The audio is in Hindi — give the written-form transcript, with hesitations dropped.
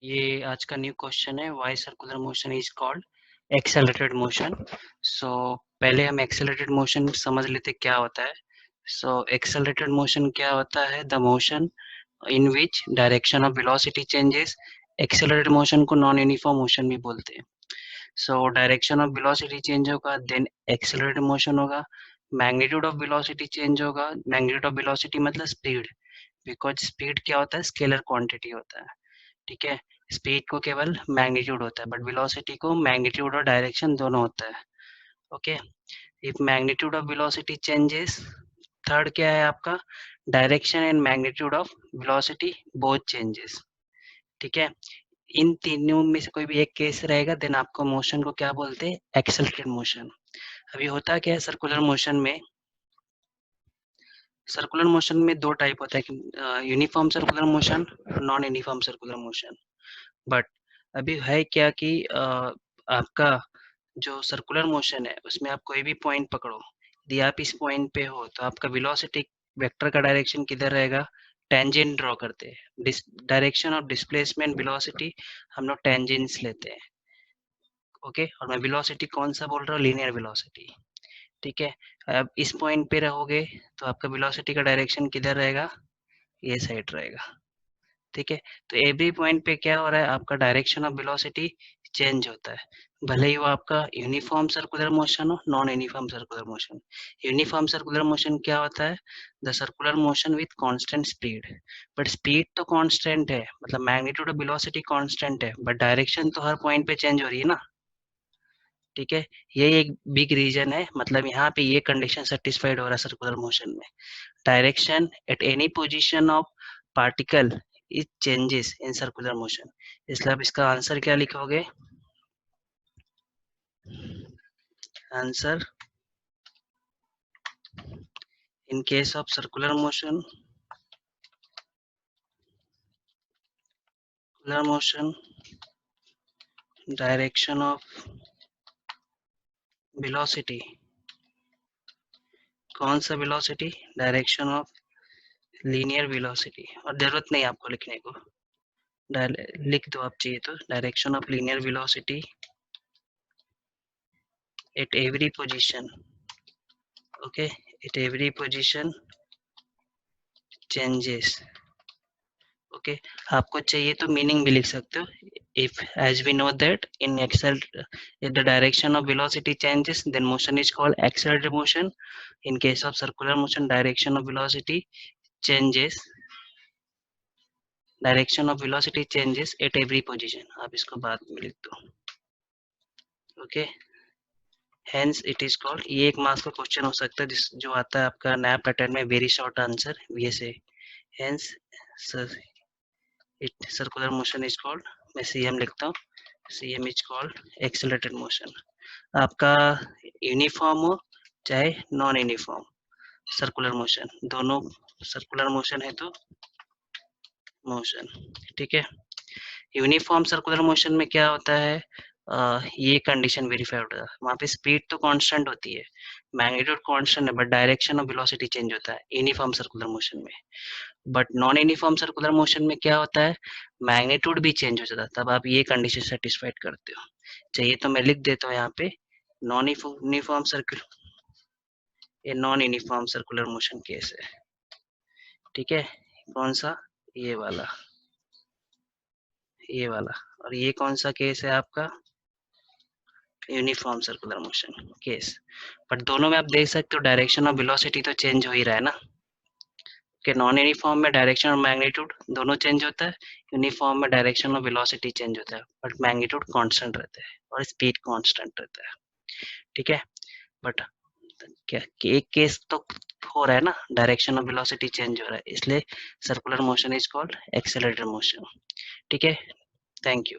ये आज का न्यू क्वेश्चन है, why circular motion is called accelerated motion. So पहले हम एक्सेलरेटेड मोशन समझ लेते क्या होता है। सो एक्सेलरेटेड मोशन क्या होता है? The motion in which direction of velocity changes. Accelerated motion को नॉन यूनिफॉर्म मोशन भी बोलते हैं। So direction of velocity change होगा, देन एक्सेलरेटेड मोशन होगा। मैग्नीट्यूड ऑफ वेलोसिटी चेंज होगा। मैग्नीट्यूड ऑफ वेलोसिटी मतलब स्पीड, बिकॉज स्पीड क्या होता है? स्केलर क्वांटिटी होता है। ठीक है, स्पीड को केवल मैग्नीट्यूड होता है, बट वेलोसिटी को मैग्नीट्यूड और डायरेक्शन दोनों होता है। Okay, if magnitude of velocity changes, third क्या है आपका? Direction and magnitude of velocity both changes. ठीक है, इन तीनों में से कोई भी एक केस रहेगा, देन आपको मोशन को क्या बोलते हैं? Accelerated motion. अभी होता क्या है सर्कुलर मोशन में? सर्कुलर मोशन में दो टाइप होता है, uniform circular motion, non uniform circular motion. But अभी है क्या कि आपका जो सर्कुलर मोशन है उसमें आप कोई भी पॉइंट पकड़ो, यदि आप इस पॉइंट पे हो तो आपका वेलोसिटी वेक्टर का डायरेक्शन किधर रहेगा? टेंजेंट ड्रॉ करते हैं। डायरेक्शन ऑफ डिस्प्लेसमेंट वेलोसिटी हम लोग टेंजेंट्स लेते हैं। ओके, और मैं वेलोसिटी कौन सा बोल रहा हूँ? Linear velocity. ठीक है, अब इस पॉइंट पे रहोगे तो आपका वेलोसिटी का डायरेक्शन किधर रहेगा? ये साइड रहेगा। ठीक है, तो एवरी पॉइंट पे क्या हो रहा है? आपका डायरेक्शन ऑफ वेलोसिटी चेंज होता है, भले ही वो आपका यूनिफॉर्म सर्कुलर मोशन हो, non uniform circular motion. Uniform circular motion क्या होता है? The circular motion with constant speed. But speed तो कांस्टेंट है, मतलब मैग्नीट्यूड ऑफ वेलोसिटी कांस्टेंट है, बट डायरेक्शन तो हर पॉइंट पे चेंज हो रही है ना। ठीक है, ये एक बिग रीजन है, मतलब यहाँ पे ये कंडीशन सेटिस्फाइड हो रहा है सर्कुलर मोशन में। Direction at any position of particle it changes in circular motion. इसलिए आप इसका आंसर क्या लिखोगे? Answer, in case of circular motion, direction of velocity. कौन सा velocity? Direction of linear velocity. और जरूरत नहीं आपको लिखने को, लिख दो आप चाहिए तो। Direction of linear velocity at every position. Okay, at every position changes. Okay, आपको चाहिए तो मीनिंग भी लिख सकते हो। if as we know that in excel if the direction of velocity changes, then motion is called accelerated motion. In case of circular motion, direction of velocity changes at every position. आप इसको बाद में लिख दो। Okay, hence it is called, ये एक मार्क्स का क्वेश्चन हो सकता है जिस जो आता है आपका नया पैटर्न में, वेरी शॉर्ट आंसर ये से। hence it circular motion is called, मैं cm लिखता हूँ, cm is called accelerated motion। आपका यूनिफॉर्म हो चाहे नॉन यूनिफॉर्म सर्कुलर मोशन, दोनों सर्कुलर मोशन है तो मोशन। ठीक है, यूनिफॉर्म सर्कुलर मोशन में क्या होता है? ये कंडीशन वेरीफाई होता है, वहाँ पे स्पीड तो कांस्टेंट होती है, मैग्नीट्यूड कांस्टेंट है, बट डायरेक्शन और वेलोसिटी चेंज होता है यूनिफॉर्म सर्कुलर मोशन में। But non uniform circular motion में क्या होता है? मैग्नीट्यूड भी चेंज हो जाता है, तब आप ये कंडीशन सेटिस्फाइड करते हो। चाहिए तो मैं लिख देता हूँ यहाँ पे, नॉन यूनिफॉर्म सर्कुलर, ये non uniform circular motion case है। ठीक है, कौन सा? ये वाला, ये वाला। और ये कौन सा केस है आपका? Uniform circular motion case. But दोनों में आप देख सकते हो डायरेक्शन और वेलोसिटी तो चेंज हो ही रहा है ना। कि नॉन यूनिफॉर्म में डायरेक्शन और मैग्नीट्यूड दोनों चेंज होता है, यूनिफॉर्म में डायरेक्शन और वेलोसिटी चेंज होता है, बट मैग्नीट्यूड कांस्टेंट रहता है और स्पीड कांस्टेंट रहता है। ठीक है, बट क्या कि एक केस तो हो रहा है ना, डायरेक्शन और वेलोसिटी चेंज हो रहा है, इसलिए circular motion is called accelerated motion. ठीक है, थैंक यू।